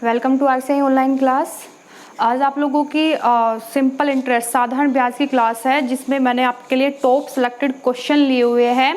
Welcome to RCI online class. आज आप लोगों की सिंपल इंटरेस्ट साधारण ब्याज की क्लास है, जिसमें मैंने आपके लिए टॉप सेलेक्टेड क्वेश्चन लिए हुए हैं।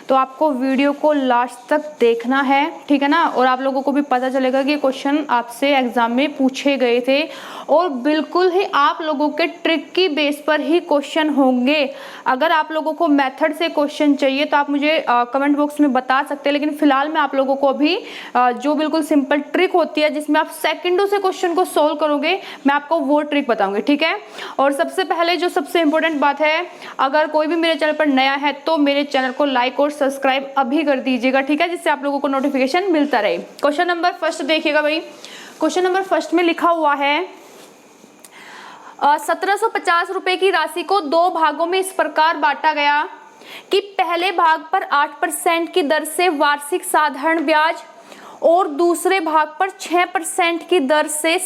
तो आपको वीडियो को लास्ट तक देखना है, ठीक है ना। और आप लोगों को भी पता चलेगा कि क्वेश्चन आपसे एग्जाम में पूछे गए थे और बिल्कुल ही आप लोगों के ट्रिक की बेस पर ही क्वेश्चन होंगे। अगर आप लोगों को मेथड से क्वेश्चन चाहिए तो आप मुझे कमेंट बॉक्स में बता सकते हैं, लेकिन फिलहाल मैं आप लोगों को अभी जो बिल्कुल सिंपल ट्रिक होती है जिसमें आप सेकंडों से क्वेश्चन को सोल्व करोगे, मैं आपको वो ट्रिक बताऊंगी, ठीक है। और सबसे पहले जो सबसे इंपॉर्टेंट बात है, अगर कोई भी मेरे चैनल पर नया है तो मेरे चैनल को लाइक और सब्सक्राइब अभी कर दीजिएगा, ठीक है, जिससे आप लोगों को नोटिफिकेशन मिलता रहे। क्वेश्चन नंबर फर्स्ट देखिएगा भाई। क्वेश्चन नंबर फर्स्ट में लिखा हुआ है 1750 रुपए की राशि को दो भागों में इस प्रकार बांटा गया कि पहले भाग पर 8% की दर से वार्षिक साधारण ब्याज और दूसरे भाग पर 6% की दर से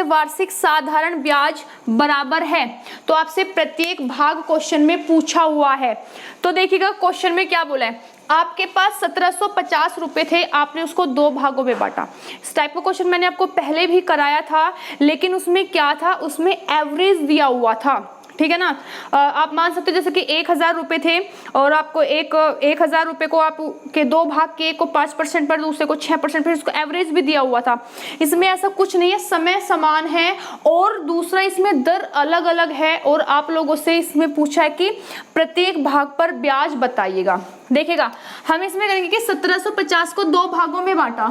वार्षिक साधारण ब्याज बराबर है। तो आपसे प्रत्येक भाग क्वेश्चन में पूछा हुआ है। तो देखिएगा क्वेश्चन में क्या बोला है, आपके पास 1750 रुपए थे, आपने उसको दो भागों में बांटा। इस टाइप का क्वेश्चन मैंने आपको पहले भी कराया था, लेकिन उसमें क्या था, उसमें एवरेज दिया हुआ था, ठीक है ना। आप मान सकते हो जैसे कि 1000 रुपए थे और आपको 1000 रुपए को आप के दो भाग के, एक को 5% पर, दूसरे को 6%, फिर उसको एवरेज भी दिया हुआ था। इसमें ऐसा कुछ नहीं है, समय समान है और दूसरा इसमें दर अलग अलग है। और आप लोगों से इसमें पूछा है कि प्रत्येक भाग पर ब्याज बताइएगा। देखिएगा हम इसमें करेंगे कि 1750 को दो भागों में बांटा,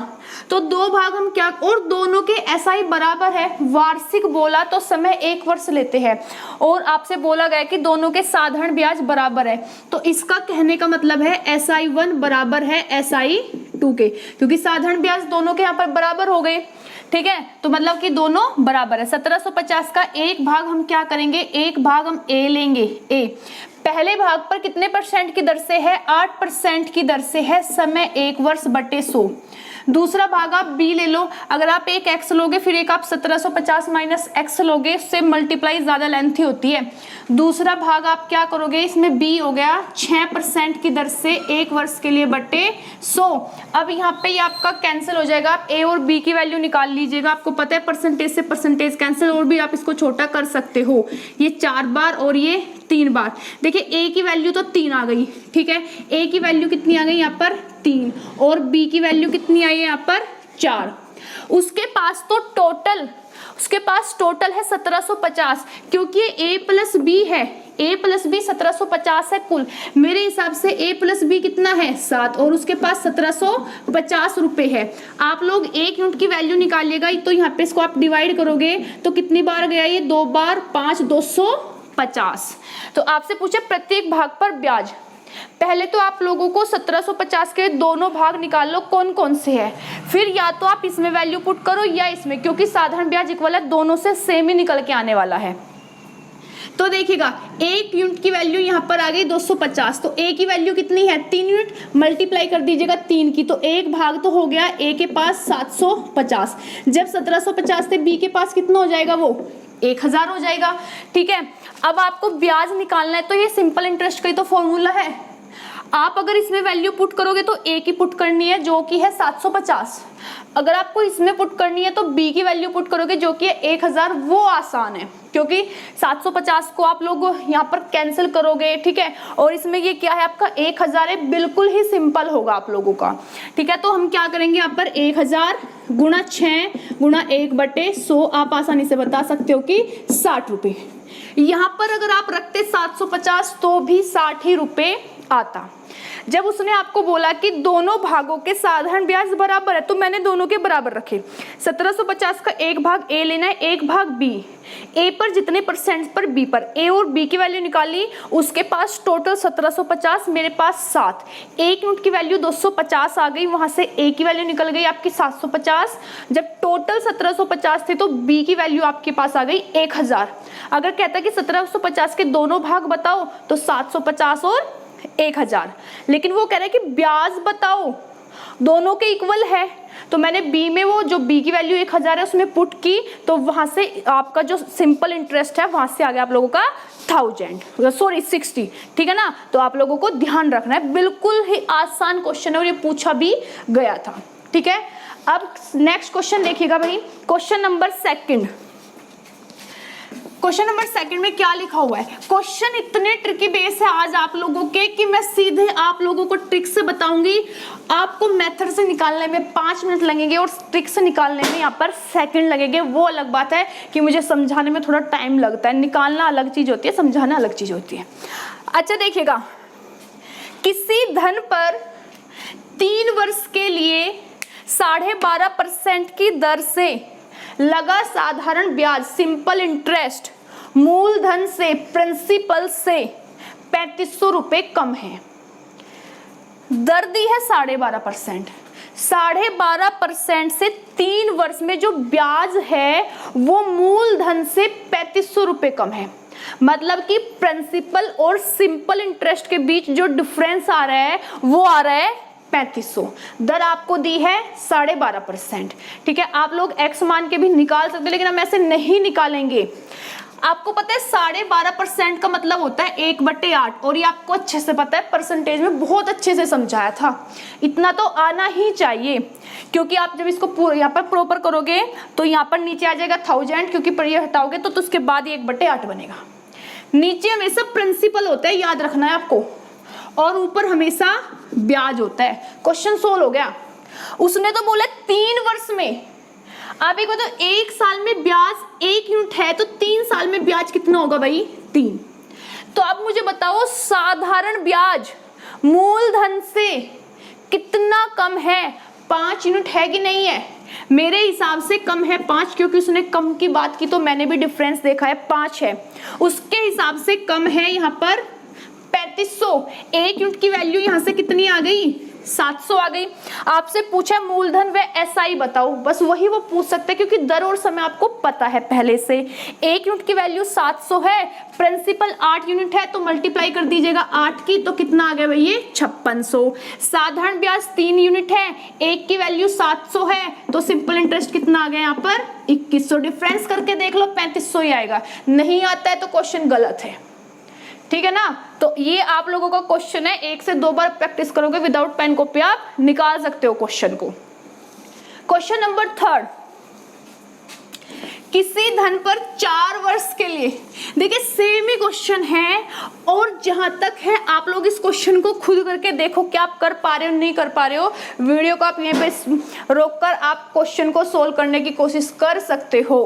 तो दो भाग हम क्या, और दोनों के SI बराबर है। वार्षिक बोला तो समय 1 वर्ष लेते हैं और आपसे बोला गया कि दोनों के साधारण ब्याज बराबर है। तो इसका कहने का मतलब है SI1 बराबर है SI2 के, क्योंकि साधारण ब्याज दोनों के यहाँ पर बराबर हो गए, ठीक है। तो मतलब कि दोनों बराबर है। 1750 का एक भाग हम क्या करेंगे, एक भाग हम A लेंगे। A पहले भाग पर कितने परसेंट की दर से है, 8% की दर से है, समय 1 वर्ष बटे 100। दूसरा भाग आप B ले लो। अगर आप एक X लोगे फिर एक आप 1750 माइनस X लोगे, उससे मल्टीप्लाई ज्यादा लेंथी होती है। दूसरा भाग आप क्या करोगे, इसमें B हो गया 6% की दर से 1 वर्ष के लिए बटे 100। अब यहाँ पे ये आपका कैंसिल हो जाएगा, आप A और B की वैल्यू निकाल लीजिएगा। आपको पता है परसेंटेज से परसेंटेज कैंसिल, और भी आप इसको छोटा कर सकते हो। ये 4 बार और ये 3 बार। देखिए A की वैल्यू तो 3 आ गई, ठीक है। A की वैल्यू कितनी आ गई यहाँ पर 3, और B की वैल्यू कितनी आई है यहाँ पर 4। उसके पास टोटल है 1750, क्योंकि ये A प्लस B है। A प्लस B 1750 है कुल। मेरे हिसाब से A प्लस B कितना है 7, और उसके पास 1750 रुपए है। आप लोग 1 यूनिट की वैल्यू निकालिएगा, तो यहाँ पे इसको आप डिवाइड करोगे तो कितनी बार गया ये, 2 बार, 5, 250। तो आपसे पूछे प्रत्येक भाग पर ब्याज। पहले तो आप लोगों को 1750 के दोनों भाग निकाल लो कौन कौन से है, फिर या तो आप इसमें वैल्यू पुट करो या इसमें, क्योंकि साधारण ब्याज इक्वल है, दोनों से सेम ही निकल के आने वाला है। तो देखिएगा 1 यूनिट की वैल्यू यहाँ पर आ गई 250, तो A की वैल्यू कितनी है 3 यूनिट, मल्टीप्लाई कर दीजिएगा 3 की, तो एक भाग तो हो गया A के पास 750। जब 1750 से B के पास कितना हो जाएगा, वो 1000 हो जाएगा, ठीक है। अब आपको ब्याज निकालना है, तो ये सिंपल इंटरेस्ट का ही तो फॉर्मूला है। आप अगर इसमें वैल्यू पुट करोगे तो A की पुट करनी है जो कि है 750। अगर आपको इसमें पुट करनी है तो B की वैल्यू पुट करोगे जो कि है 1000। वो आसान है, क्योंकि 750 को आप लोग यहाँ पर कैंसिल करोगे, ठीक है। और इसमें ये क्या है आपका 1000 है, बिल्कुल ही सिंपल होगा आप लोगों का, ठीक है। तो हम क्या करेंगे यहाँ पर 1000 गुणा 6 गुणा 1 बटे 100, आप आसानी से बता सकते हो कि 60 रुपए। यहाँ पर अगर आप रखते 750 तो भी 60 ही रुपए आता। जब उसने आपको बोला कि दोनों भागों के साधारण ब्याज बराबर है, तो मैंने दोनों के बराबर रखे। 1750 का एक भाग A लेना है, एक भाग B। A पर जितने परसेंट पर B पर, A और B की वैल्यू निकाली, उसके पास टोटल 1750, मेरे पास 7। 1 यूनिट की वैल्यू 250 आ गई, वहां से A की वैल्यू निकल गई आपकी 750। जब टोटल 1750 थे तो B की वैल्यू आपके पास आ गई 1000। अगर कहता कि 1750 के दोनों भाग बताओ तो 750 और 1000, लेकिन वो कह रहा है कि ब्याज बताओ, दोनों के इक्वल है। तो मैंने B में वो जो B की वैल्यू 1000 है उसमें पुट की, तो वहां से आपका जो सिंपल इंटरेस्ट है वहां से आ गया आप लोगों का 60, ठीक है ना। तो आप लोगों को ध्यान रखना है, बिल्कुल ही आसान क्वेश्चन है और ये पूछा भी गया था, ठीक है। अब नेक्स्ट क्वेश्चन देखिएगा भाई, question number second. Question number second में क्या लिखा हुआ है? क्वेश्चन इतने ट्रिकी बेस है आज आप लोगों के कि मैं सीधे आप लोगों को ट्रिक से बताऊंगी। आपको मेथड से निकालने में 5 मिनट लगेंगे और ट्रिक से निकालने में यहाँ पर सेकंड लगेंगे। वो अलग बात है कि मुझे समझाने में थोड़ा टाइम लगता है, निकालना अलग चीज होती है, समझाना अलग चीज होती है। अच्छा देखिएगा, किसी धन पर 3 वर्ष के लिए 12.5% की दर से लगा साधारण ब्याज सिंपल इंटरेस्ट मूलधन से प्रिंसिपल से 3500 रुपए कम है। दर दी है 12.5%। 12.5% से 3 वर्ष में जो ब्याज है वो मूलधन से 3500 रुपए कम है। मतलब कि प्रिंसिपल और सिंपल इंटरेस्ट के बीच जो डिफरेंस आ रहा है वो आ रहा है 3500। दर आपको दी है 12.5%। ठीक है, आप लोग x मान के भी निकाल सकते हैं, लेकिन हम ऐसे नहीं निकालेंगे। आपको पता है 12.5% का मतलब होता है 1/8, और ये आपको अच्छे से पता है, परसेंटेज में बहुत अच्छे से समझाया था। इतना तो आना ही चाहिए, क्योंकि आप जब इसको यहाँ पर प्रॉपर करोगे तो यहाँ पर नीचे आ जाएगा 1000, क्योंकि पर ये हटाओगे तो उसके बाद ये 1/8 बनेगा। नीचे हमेशा प्रिंसिपल होता है, याद रखना है आपको, और ऊपर हमेशा ब्याज होता है। क्वेश्चन सोल्व हो गया। उसने तो बोला 3 वर्ष में, आप एक बताओ, 1 साल में ब्याज 1 यूनिट है तो 3 साल में ब्याज कितना होगा भाई? 3। तो अब मुझे बताओ साधारण ब्याज मूलधन से कितना कम है? 5 यूनिट है कि नहीं है? मेरे हिसाब से कम है 5, क्योंकि उसने कम की बात की तो मैंने भी डिफरेंस देखा है 5 है। उसके हिसाब से कम है यहाँ पर 3500। 1 यूनिट की वैल्यू यहाँ से कितनी आ गई? 700 आ गई। आपसे पूछा मूलधन व एसआई बताओ, बस वही वो पूछ सकते हैं, क्योंकि दर और समय आपको पता है पहले से। 1 यूनिट की वैल्यू 700 है, प्रिंसिपल 8 यूनिट है तो मल्टीप्लाई कर दीजिएगा 8 की, तो कितना आ गया भाई? ये 5600। साधारण ब्याज 3 यूनिट है, 1 की वैल्यू 700 है तो सिंपल इंटरेस्ट कितना आ गया यहाँ पर? 2100। डिफरेंस करके देख लो, 3500 ही आएगा। नहीं आता है तो क्वेश्चन गलत है, ठीक है ना। तो ये आप लोगों का क्वेश्चन है, 1 से 2 बार प्रैक्टिस करोगे विदाउट पेन कॉपी आप निकाल सकते हो क्वेश्चन को। क्वेश्चन नंबर 3, किसी धन पर 4 वर्ष के लिए, देखिए सेम ही क्वेश्चन है, और जहां तक है आप लोग इस क्वेश्चन को खुद करके देखो क्या आप कर पा रहे हो नहीं कर पा रहे हो। वीडियो को आप यहीं पे रोककर आप क्वेश्चन को सोल्व करने की कोशिश कर सकते हो।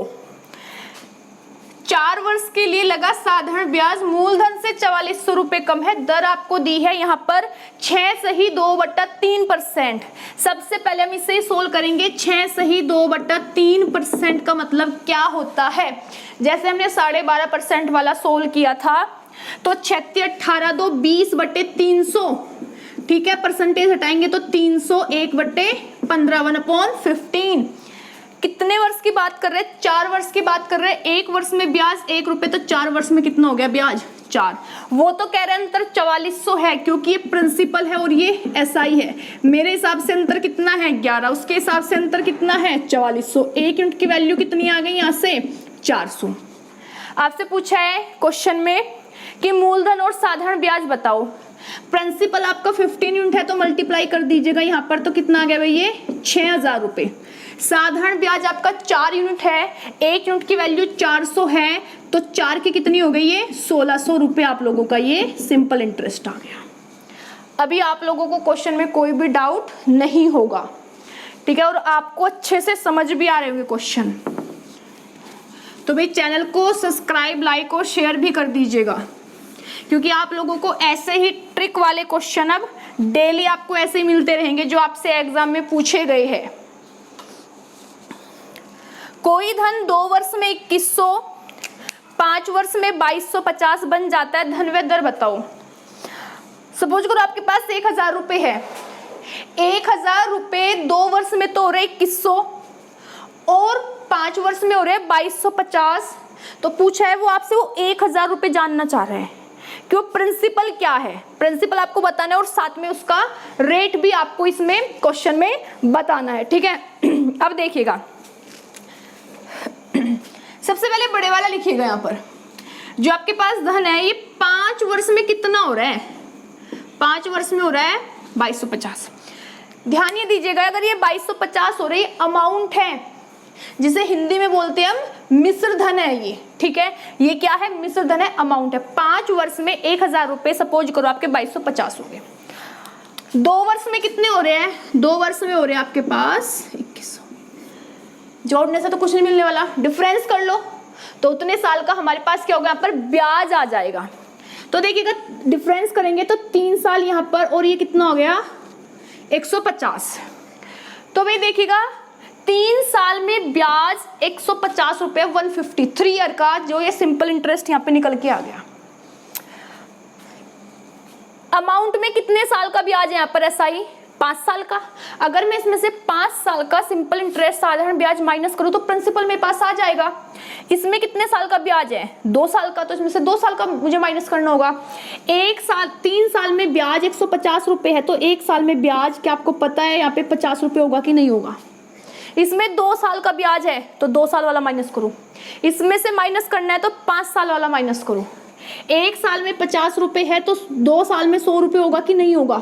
4 वर्ष के लिए लगा साधारण ब्याज मूलधन से 4400 रुपए कम है। दर आपको दी है यहाँ पर 6 सही 2/3%। सबसे पहले हम इसे सोल्व करेंगे। 6 सही 2/3% का मतलब क्या होता है? जैसे हमने 12.5% वाला सोल्व किया था तो 36 18 2 20/300, ठीक है, परसेंटेज हटाएंगे तो 300 1/15 1/15। कितने वर्ष की बात कर रहे हैं? 4 वर्ष की बात कर रहे हैं। 1 वर्ष में ब्याज 1 रुपए, तो 4 वर्ष में कितना हो गया ब्याज? 4। वो तो कह रहे हैं अंतर 4400 है, क्योंकि ये प्रिंसिपल है और ये एसआई है। मेरे हिसाब से अंतर कितना है? 11। उसके हिसाब से अंतर कितना है? 4400। 1 यूनिट की वैल्यू कितनी आ गई यहाँ से? 400। आपसे पूछा है क्वेश्चन में कि मूलधन और साधारण ब्याज बताओ। प्रिंसिपल आपका 15 यूनिट है तो मल्टीप्लाई कर दीजिएगा यहाँ पर, तो कितना आ गया भाई? ये 6000 रुपए। साधारण ब्याज आपका 4 यूनिट है, 1 यूनिट की वैल्यू 400 है, तो 4 की कितनी हो गई? ये 1600 रुपए आप लोगों का ये सिंपल इंटरेस्ट आ गया। अभी आप लोगों को क्वेश्चन में कोई भी डाउट नहीं होगा, ठीक है, और आपको अच्छे से समझ भी आ रहे होंगे क्वेश्चन। तो भाई चैनल को सब्सक्राइब, लाइक और शेयर भी कर दीजिएगा, क्योंकि आप लोगों को ऐसे ही ट्रिक वाले क्वेश्चन अब डेली आपको ऐसे ही मिलते रहेंगे जो आपसे एग्जाम में पूछे गए हैं। कोई धन 2 वर्ष में 2100, 5 वर्ष में 2250 बन जाता है, धन व दर बताओ। सपोज करो आपके पास 1000 रुपए है। 1000 रुपए 2 वर्ष में तो हो रहे 2100 और 5 वर्ष में हो रहे 2250। तो पूछा है वो आपसे, वो 1000 रुपए जानना चाह रहे हैं। क्यों? प्रिंसिपल क्या है, प्रिंसिपल आपको बताना है और साथ में उसका रेट भी आपको इसमें क्वेश्चन में बताना है, ठीक है। अब देखिएगा, सबसे पहले बड़े वाला लिखिएगा यहाँ पर। जो आपके पास धन है ये 5 वर्ष में कितना हो रहा है? 5 वर्ष में हो रहा है 2250। ध्यान ये दीजिएगा, अगर ये 2250 हो रही अमाउंट है, जिसे हिंदी में बोलते हैं हम मिश्र धन है ये, ठीक है, ये क्या है, मिश्र धन है, अमाउंट है। 5 वर्ष में 1000 रुपए सपोज करो आपके 2250 हो गए। 2 वर्ष में कितने हो रहे हैं, 2 वर्ष में हो रहे हैं आपके पास 2100। जोड़ने से तो कुछ नहीं मिलने वाला, डिफरेंस कर लो तो उतने साल का हमारे पास क्या होगा, यहाँ पर ब्याज आ जाएगा। तो देखिएगा डिफरेंस करेंगे तो 3 साल यहाँ पर, और ये कितना हो गया 150। तो भाई देखिएगा 3 साल में ब्याज 150 रुपए, 150, 3 ईयर का जो ये सिंपल इंटरेस्ट यहाँ पे निकल के आ गया। अमाउंट में कितने साल का ब्याज है यहाँ पर एसआई, 5 साल का। अगर मैं इसमें से 5 साल का सिंपल इंटरेस्ट साधारण ब्याज माइनस करूं तो प्रिंसिपल मेरे पास आ जाएगा। इसमें कितने साल का ब्याज है, 2 साल का, तो इसमें से 2 साल का मुझे माइनस करना होगा। 1 साल, 3 साल में ब्याज 150 रुपए है, तो 1 साल में ब्याज क्या आपको पता है यहाँ पे 50 रुपए होगा कि नहीं होगा। इसमें 2 साल का ब्याज है तो 2 साल वाला माइनस करो, इसमें से माइनस करना है तो 5 साल वाला माइनस करो। 1 साल में 50 रुपए है तो 2 साल में 100 रुपए होगा कि नहीं होगा।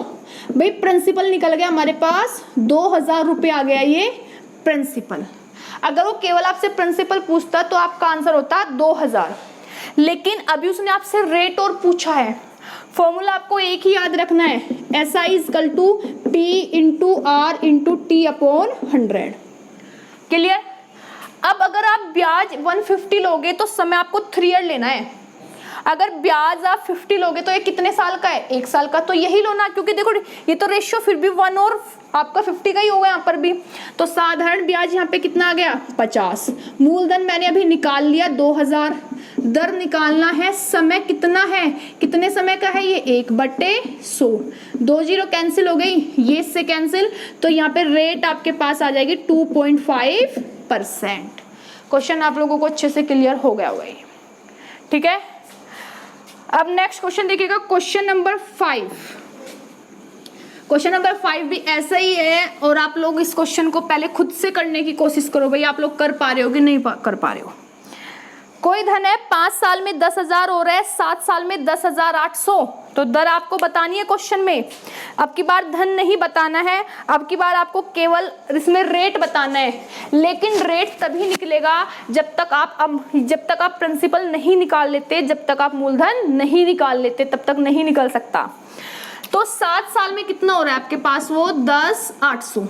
भाई प्रिंसिपल निकल गया हमारे पास, 2000 रुपए आ गया ये प्रिंसिपल। अगर वो केवल आपसे प्रिंसिपल पूछता तो आपका आंसर होता 2000, लेकिन अभी उसने आपसे रेट और पूछा है। फॉर्मूला आपको एक ही याद रखना है, SI equal to P into R into T upon 100। Clear. अब अगर आप ब्याज 150 लोगे तो समय आपको 3 ईयर लेना है। अगर ब्याज आप 50 लोगे तो ये कितने साल का है, 1 साल का, तो यही लो ना, क्योंकि देखो ये तो रेशियो फिर भी 1 और आपका 50 का ही होगा यहाँ पर भी। तो साधारण ब्याज यहाँ पे कितना आ गया 50। मूलधन मैंने अभी निकाल लिया 2000। दर निकालना है, समय कितना है, कितने समय का है ये 1/100। 2 जीरो कैंसिल हो गई, ये इससे कैंसिल, तो यहाँ पे रेट आपके पास आ जाएगी 2.5%। क्वेश्चन आप लोगों को अच्छे से क्लियर हो गया होगा, ठीक है। अब नेक्स्ट क्वेश्चन देखिएगा, क्वेश्चन नंबर 5। क्वेश्चन नंबर 5 भी ऐसा ही है, और आप लोग इस क्वेश्चन को पहले खुद से करने की कोशिश करो, भाई आप लोग कर पा रहे हो कि नहीं कर पा रहे हो। कोई धन है 5 साल में 10,000 हो रहा है, 7 साल में 10,800। तो दर आपको बतानी है क्वेश्चन में। अब की बार धन नहीं बताना है, अब की बार आपको केवल इसमें रेट बताना है। लेकिन रेट तभी निकलेगा जब तक आप प्रिंसिपल नहीं निकाल लेते, जब तक आप मूलधन नहीं निकाल लेते तब तक नहीं निकल सकता। तो 7 साल में कितना हो रहा है आपके पास, वो 10,800।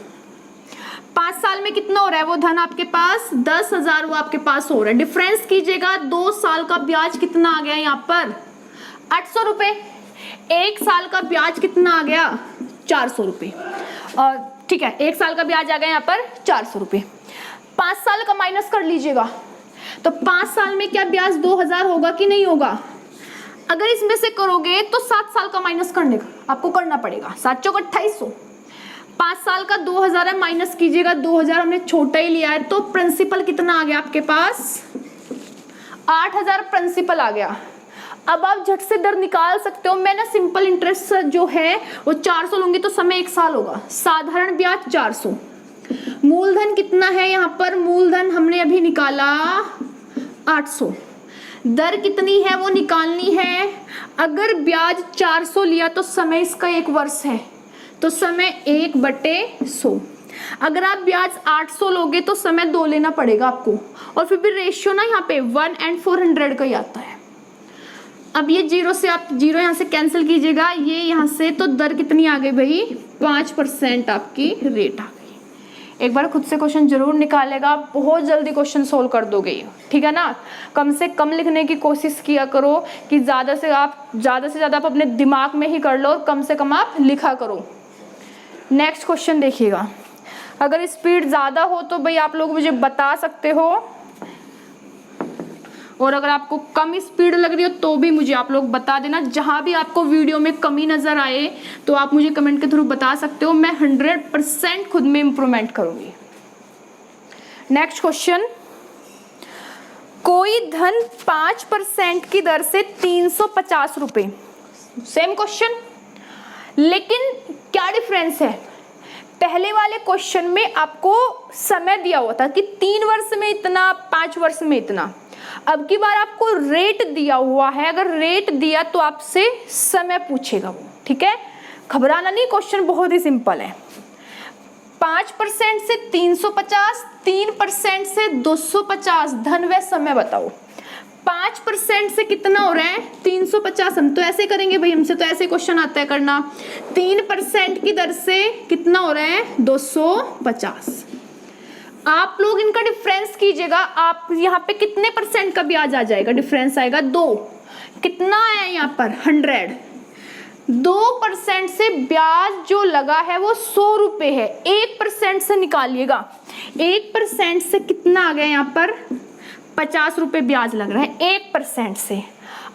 5 साल में कितना हो रहा है वो धन आपके पास, 10,000 वो आपके पास हो रहा है। डिफरेंस कीजिएगा, 2 साल का ब्याज कितना आ गया यहाँ पर 800 रुपए, 1 साल का ब्याज कितना आ गया 400 रुपए, और ठीक है 1 साल का ब्याज आ गया यहाँ पर 400 रुपए। 5 साल का माइनस कर लीजिएगा, तो 5 साल में क्या ब्याज 2000 होगा कि नहीं होगा। अगर इसमें से करोगे तो 7 साल का माइनस करने का आपको करना पड़ेगा, 7 चौक 2800। 5 साल का 2000 है, माइनस कीजिएगा, 2000 हमने छोटा ही लिया है, तो प्रिंसिपल कितना आ गया आपके पास 8000 प्रिंसिपल आ गया। अब आप झट से दर निकाल सकते हो। मैं ना सिंपल इंटरेस्ट जो है वो 400 लूंगी तो समय 1 साल होगा, साधारण ब्याज 400। मूलधन कितना है यहाँ पर, मूलधन हमने अभी निकाला 800। दर कितनी है वो निकालनी है। अगर ब्याज 400 लिया तो समय इसका 1 वर्ष है, तो समय 1/100। अगर आप ब्याज 800 लोगे तो समय 2 लेना पड़ेगा आपको, और फिर भी रेशियो ना यहाँ पे 1:400 का ही आता है। अब ये जीरो से आप जीरो यहाँ से कैंसिल कीजिएगा, ये यहाँ से, तो दर कितनी आ गई भाई 5% आपकी रेट आ गई। एक बार खुद से क्वेश्चन जरूर निकालेगा, बहुत जल्दी क्वेश्चन सोल्व कर दोगे, ठीक है ना। कम से कम लिखने की कोशिश किया करो कि ज़्यादा से ज़्यादा आप अपने दिमाग में ही कर लो, और कम से कम आप लिखा करो। नेक्स्ट क्वेश्चन देखिएगा, अगर स्पीड ज़्यादा हो तो भाई आप लोग मुझे बता सकते हो, और अगर आपको कम स्पीड लग रही हो तो भी मुझे आप लोग बता देना। जहाँ भी आपको वीडियो में कमी नज़र आए तो आप मुझे कमेंट के थ्रू बता सकते हो, मैं 100% खुद में इम्प्रूवमेंट करूँगी। नेक्स्ट क्वेश्चन, कोई धन 5% की दर से 350 रुपये। सेम क्वेश्चन, लेकिन क्या डिफरेंस है। पहले वाले क्वेश्चन में आपको समय दिया हुआ था कि 3 वर्ष में इतना, 5 वर्ष में इतना। अब की बार आपको रेट दिया हुआ है, अगर रेट दिया तो आपसे समय पूछेगा वो, ठीक है। घबराना नहीं, क्वेश्चन बहुत ही सिंपल है। 5% से 350, 3% से 250, धन व समय बताओ। 5% से कितना हो रहा है 350, हम तो ऐसे करेंगे भाई, हमसे तो ऐसे क्वेश्चन आता है करना। 3% की दर से कितना हो रहा है 250। आप लोग इनका डिफरेंस कीजिएगा, आप यहाँ पे कितने परसेंट का ब्याज आ जाएगा, डिफरेंस आएगा 2, कितना है यहाँ पर 100। 2% से ब्याज जो लगा है वो 100 रुपए है। 1% से निकालिएगा, 1% से कितना आ गया यहाँ पर 50 रुपए ब्याज लग रहा है 1% से।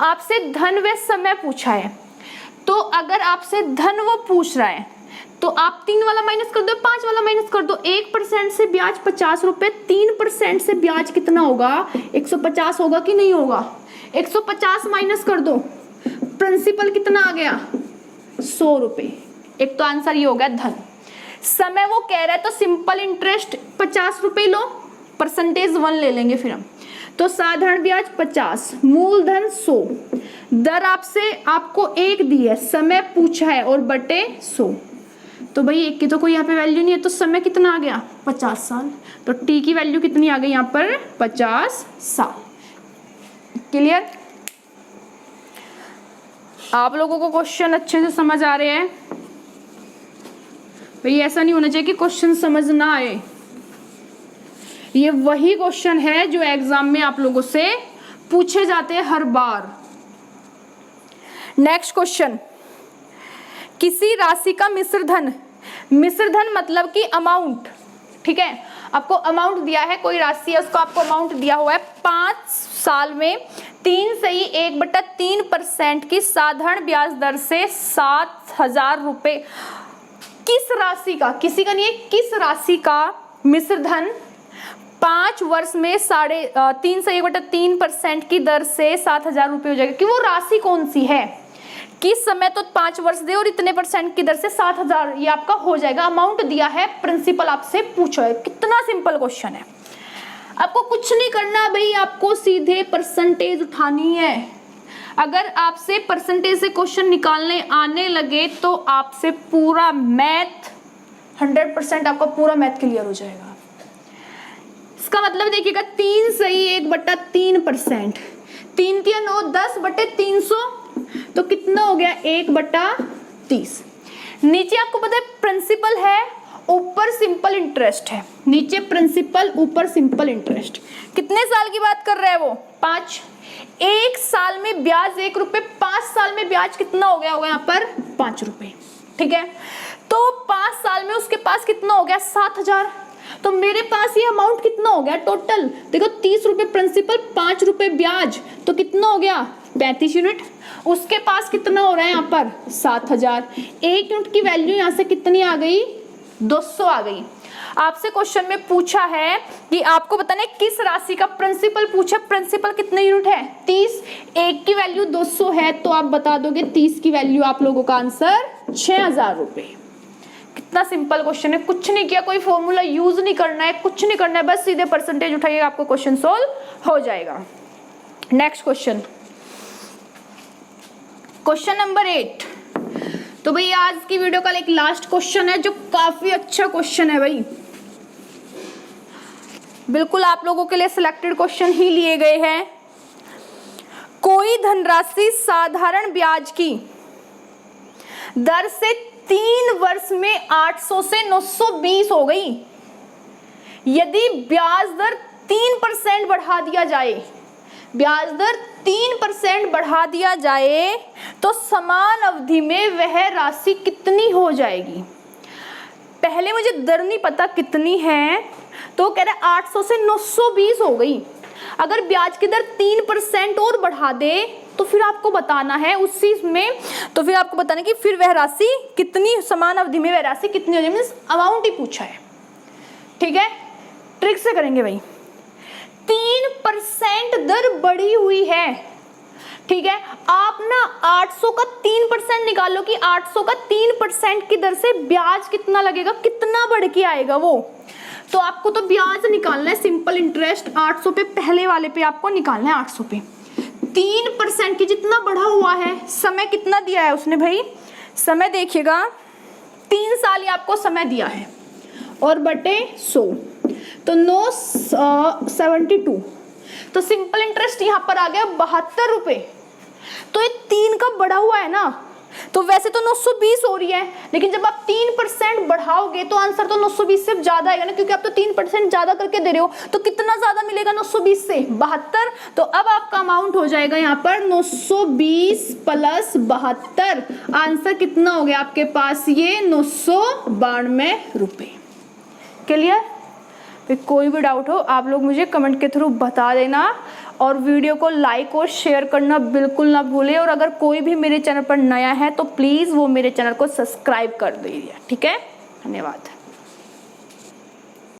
आपसे धन व समय पूछा है, तो अगर आपसे धन वो पूछ रहा है तो आप 3 वाला माइनस कर दो, 5 वाला माइनस कर दो। 1% से ब्याज 50 रुपए, 3% से ब्याज कितना होगा 150 होगा कि नहीं होगा। 150 माइनस कर दो, प्रिंसिपल कितना आ गया 100 रुपए। एक तो आंसर ये हो गया धन। समय वो कह रहा है तो सिंपल इंटरेस्ट 50 रुपए लो, परसेंटेज 1 ले लेंगे फिर हम। तो साधारण ब्याज 50, मूलधन 100, दर आपसे आपको 1 दी है, समय पूछा है और बटे 100। तो भाई 1 की तो कोई यहाँ पे वैल्यू नहीं है, तो समय कितना आ गया 50 साल। तो टी की वैल्यू कितनी आ गई यहाँ पर 50 साल। क्लियर? आप लोगों को क्वेश्चन अच्छे से समझ आ रहे हैं? भाई ऐसा नहीं होना चाहिए कि क्वेश्चन समझ ना आए। ये वही क्वेश्चन है जो एग्जाम में आप लोगों से पूछे जाते हैं हर बार। नेक्स्ट क्वेश्चन, किसी राशि का मिश्र धन, मिश्र धन मतलब कि अमाउंट, ठीक है, आपको अमाउंट दिया है, कोई राशि है उसको आपको अमाउंट दिया हुआ है 5 साल में 3/1/3% की साधारण ब्याज दर से 7,000 रुपए। किस राशि का, किसी का नहीं है, किस राशि का मिश्र धन 5 वर्ष में 3/1/3% की दर से 7,000 रुपए हो जाएगा। कि वो राशि कौन सी है, किस समय, तो 5 वर्ष दे और इतने % की दर से 7,000, ये आपका हो जाएगा। अमाउंट दिया है, प्रिंसिपल आपसे पूछो है। कितना सिंपल क्वेश्चन है, आपको कुछ नहीं करना भाई, आपको सीधे परसेंटेज उठानी है। अगर आपसे परसेंटेज से क्वेश्चन निकालने आने लगे तो आपसे पूरा मैथ 100% आपका पूरा मैथ क्लियर हो जाएगा। इसका मतलब देखिएगा 3 सही 1/3%, 3 3 9 10/300, तो कितना हो गया 1/30। नीचे आपको पता है प्रिंसिपल है, ऊपर सिंपल इंटरेस्ट है। नीचे प्रिंसिपल, ऊपर सिंपल इंटरेस्ट। कितने साल की बात कर रहा है वो 5। 1 साल में ब्याज 1 रुपए, 5 साल में ब्याज कितना हो गया होगा यहाँ पर 5 रुपए, ठीक है। तो 5 साल में उसके पास कितना हो गया 7,000। तो मेरे पास ये अमाउंट कितना हो गया टोटल, देखो 30 रुपए प्रिंसिपल, 5 रुपए ब्याज, तो कितना हो गया 35 यूनिट। उसके पास कितना हो रहा है यहाँ पर 7,000। 1 यूनिट की वैल्यू यहाँ से कितनी आ गई 200 आ गई। आपसे क्वेश्चन में पूछा है कि आपको बताना है किस राशि का प्रिंसिपल पूछा, प्रिंसिपल कितने यूनिट है 30, 1 की वैल्यू 200 है, तो आप बता दोगे 30 की वैल्यू आप लोगों का आंसर 6,000 रुपए। कितना सिंपल क्वेश्चन है, कुछ नहीं किया, कोई फॉर्मूला यूज नहीं करना है, कुछ नहीं करना है, बस सीधे परसेंटेज उठाइएगा, आपको क्वेश्चन सोल्व हो जाएगा। Next question, question number 8। तो भाई आज की वीडियो का एक लास्ट क्वेश्चन है जो काफी अच्छा क्वेश्चन है भाई, बिल्कुल आप लोगों के लिए सिलेक्टेड क्वेश्चन ही लिए गए हैं। कोई धनराशि साधारण ब्याज की दर से 3 वर्ष में 800 से 920 हो गई। यदि ब्याज दर 3% बढ़ा दिया जाए, ब्याज दर 3% बढ़ा दिया जाए तो समान अवधि में वह राशि कितनी हो जाएगी। पहले मुझे दर नहीं पता कितनी है, तो कह रहे 800 से 920 हो गई। अगर ब्याज की दर 3% और बढ़ा दे तो फिर आपको बताना है उसी में, तो फिर आपको बताना कि फिर वह राशि कितनी, समान अवधि में वह राशि कितनी हो जाएगी। मींस अमाउंट ही पूछा है, ठीक है। ट्रिक से करेंगे भाई। 3% दर बढ़ी हुई है, ठीक है। आप ना 800 का 3% निकालो कि 800 का 3% की दर से ब्याज कितना लगेगा, कितना बढ़ के आएगा वो। तो आपको तो ब्याज निकालना है, सिंपल इंटरेस्ट 800 पे, पहले वाले पे आपको निकालना है 800 पे। 3% की जितना बढ़ा हुआ है, समय कितना दिया है उसने भाई, समय देखिएगा 3 साल ही आपको समय दिया है और बटे 100, तो 972। तो सिंपल इंटरेस्ट यहाँ पर आ गया 72 रुपए। तो ये 3 का बढ़ा हुआ है ना, तो वैसे तो 920 हो रही है, लेकिन जब आप 3% बढ़ाओगे तो आंसर तो 920 से ज्यादा आएगा ना, क्योंकि आप तो 3% ज्यादा करके दे रहे हो। तो कितना ज्यादा मिलेगा 920 से? 72। तो अब आपका अमाउंट हो जाएगा यहाँ पर 920 प्लस 72। आंसर कितना हो गया आपके पास? ये 992 रुपए। क्लियर? फिर कोई भी डाउट हो आप लोग मुझे कमेंट के थ्रू बता देना, और वीडियो को लाइक और शेयर करना बिल्कुल ना भूलें। और अगर कोई भी मेरे चैनल पर नया है तो प्लीज़ वो मेरे चैनल को सब्सक्राइब कर दीजिए। ठीक है, धन्यवाद।